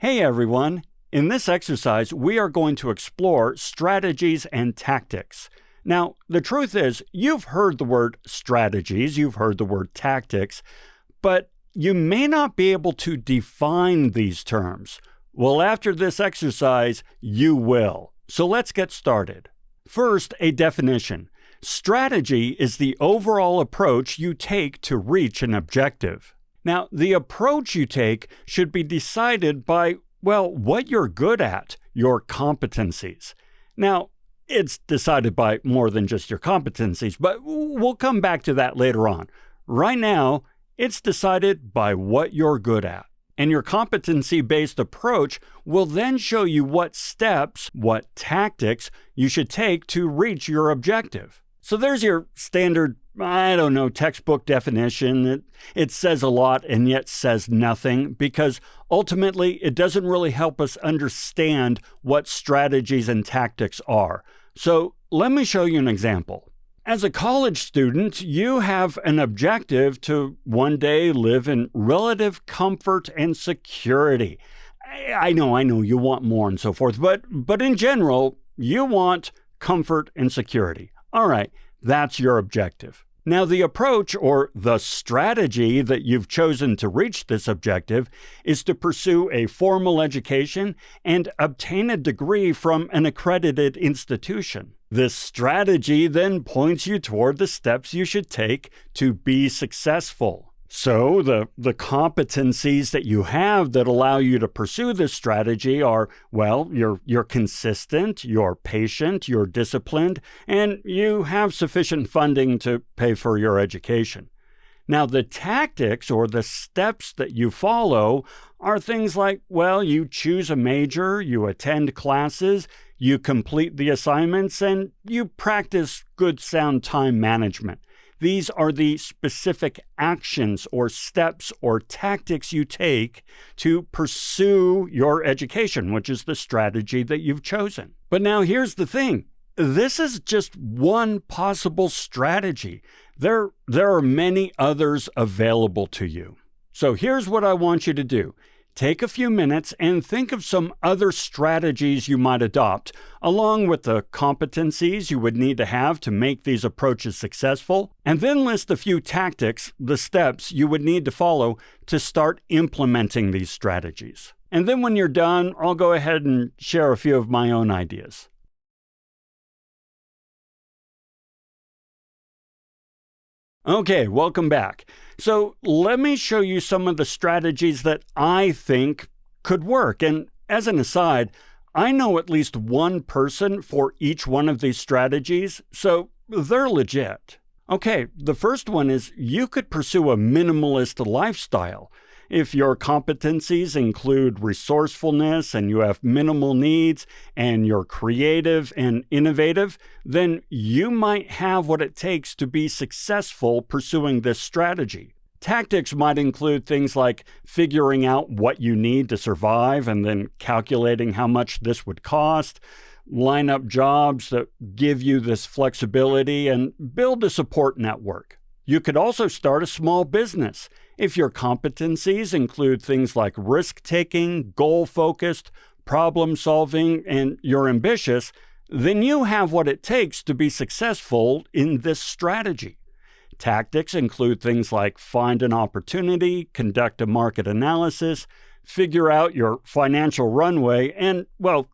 Hey everyone! In this exercise, we are going to explore strategies and tactics. Now, the truth is, you've heard the word strategies, you've heard the word tactics, but you may not be able to define these terms. Well, after this exercise, you will. So let's get started. First, a definition. Strategy is the overall approach you take to reach an objective. Now, the approach you take should be decided by, what you're good at, your competencies. Now, it's decided by more than just your competencies, but we'll come back to that later on. Right now, it's decided by what you're good at. And your competency-based approach will then show you what steps, what tactics you should take to reach your objective. So there's your standard, textbook definition. It says a lot and yet says nothing because ultimately it doesn't really help us understand what strategies and tactics are. So let me show you an example. As a college student, you have an objective to one day live in relative comfort and security. I know you want more and so forth, but in general, you want comfort and security. All right, that's your objective. Now, the approach or the strategy that you've chosen to reach this objective is to pursue a formal education and obtain a degree from an accredited institution. This strategy then points you toward the steps you should take to be successful. So the competencies that you have that allow you to pursue this strategy are, you're consistent, you're patient, you're disciplined, and you have sufficient funding to pay for your education. Now, the tactics or the steps that you follow are things like, you choose a major, you attend classes, you complete the assignments, and you practice good sound time management. These are the specific actions or steps or tactics you take to pursue your education, which is the strategy that you've chosen. But now here's the thing. This is just one possible strategy. There are many others available to you. So here's what I want you to do. Take a few minutes and think of some other strategies you might adopt, along with the competencies you would need to have to make these approaches successful, and then list a few tactics, the steps you would need to follow to start implementing these strategies. And then when you're done, I'll go ahead and share a few of my own ideas. Okay, welcome back. So let me show you some of the strategies that I think could work. And as an aside, I know at least one person for each one of these strategies, so they're legit. Okay, the first one is you could pursue a minimalist lifestyle. If your competencies include resourcefulness and you have minimal needs and you're creative and innovative, then you might have what it takes to be successful pursuing this strategy. Tactics might include things like figuring out what you need to survive and then calculating how much this would cost, line up jobs that give you this flexibility, and build a support network. You could also start a small business. If your competencies include things like risk-taking, goal-focused, problem-solving, and you're ambitious, then you have what it takes to be successful in this strategy. Tactics include things like find an opportunity, conduct a market analysis, figure out your financial runway, and,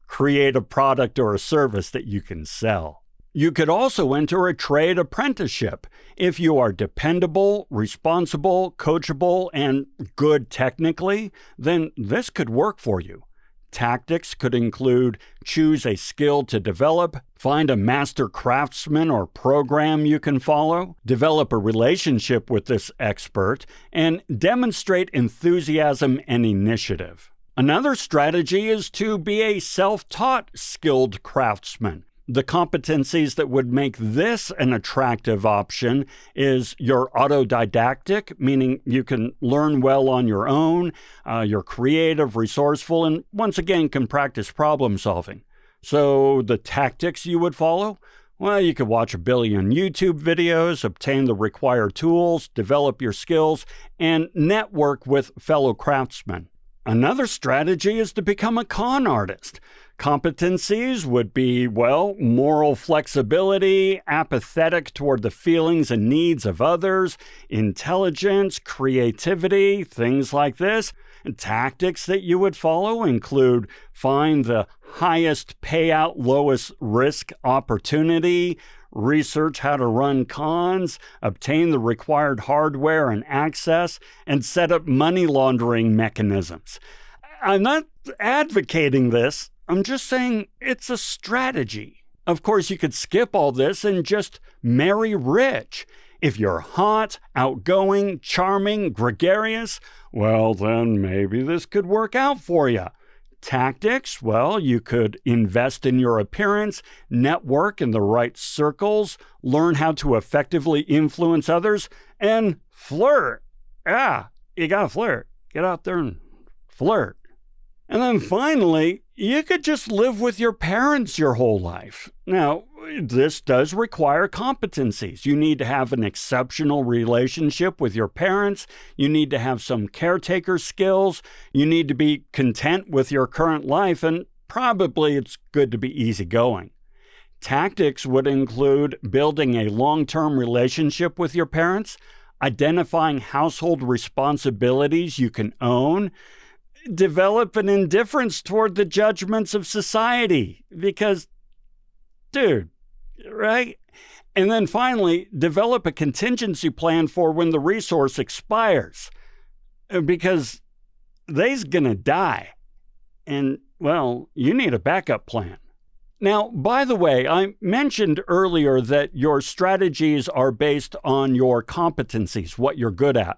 create a product or a service that you can sell. You could also enter a trade apprenticeship. If you are dependable, responsible, coachable, and good technically, then this could work for you. Tactics could include choose a skill to develop, find a master craftsman or program you can follow, develop a relationship with this expert, and demonstrate enthusiasm and initiative. Another strategy is to be a self-taught skilled craftsman. The competencies that would make this an attractive option is you're autodidactic, meaning you can learn well on your own, you're creative, resourceful, and once again can practice problem solving. So the tactics you would follow? Well, you could watch 1 billion YouTube videos, obtain the required tools, develop your skills, and network with fellow craftsmen. Another strategy is to become a con artist. Competencies would be, well, moral flexibility, apathetic toward the feelings and needs of others, intelligence, creativity, things like this. And tactics that you would follow include find the highest payout, lowest risk opportunity, research how to run cons, obtain the required hardware and access, and set up money laundering mechanisms. I'm not advocating this. I'm just saying it's a strategy. Of course, you could skip all this and just marry rich. If you're hot, outgoing, charming, gregarious, well, then maybe this could work out for you. Tactics, well, you could invest in your appearance, network in the right circles, learn how to effectively influence others, and flirt. Yeah, you gotta flirt. Get out there and flirt. And then finally, you could just live with your parents your whole life. Now, this does require competencies. You need to have an exceptional relationship with your parents. You need to have some caretaker skills. You need to be content with your current life, and probably it's good to be easygoing. Tactics would include building a long-term relationship with your parents, identifying household responsibilities you can own, develop an indifference toward the judgments of society because, dude, right? And then finally, develop a contingency plan for when the resource expires because they's gonna die. And, well, you need a backup plan. Now, by the way, I mentioned earlier that your strategies are based on your competencies, what you're good at.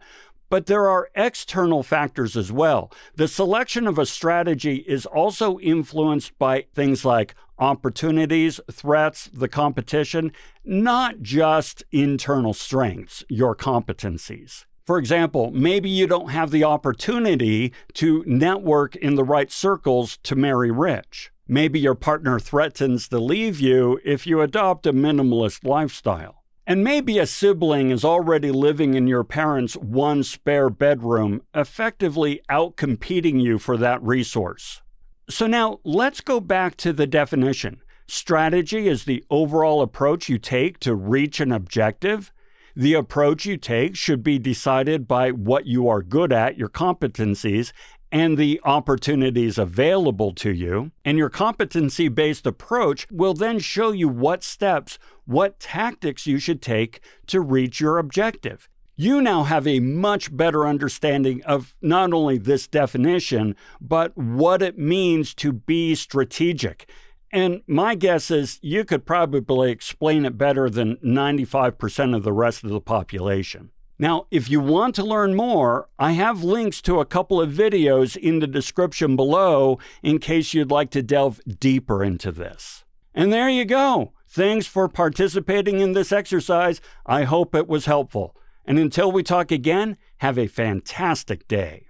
But there are external factors as well. The selection of a strategy is also influenced by things like opportunities, threats, the competition, not just internal strengths, your competencies. For example, maybe you don't have the opportunity to network in the right circles to marry rich. Maybe your partner threatens to leave you if you adopt a minimalist lifestyle. And maybe a sibling is already living in your parents' one spare bedroom, effectively outcompeting you for that resource. So now let's go back to the definition. Strategy is the overall approach you take to reach an objective. The approach you take should be decided by what you are good at, your competencies, and the opportunities available to you. And your competency-based approach will then show you what steps, what tactics you should take to reach your objective. You now have a much better understanding of not only this definition, but what it means to be strategic. And my guess is you could probably explain it better than 95% of the rest of the population. Now, if you want to learn more, I have links to a couple of videos in the description below in case you'd like to delve deeper into this. And there you go. Thanks for participating in this exercise. I hope it was helpful. And until we talk again, have a fantastic day.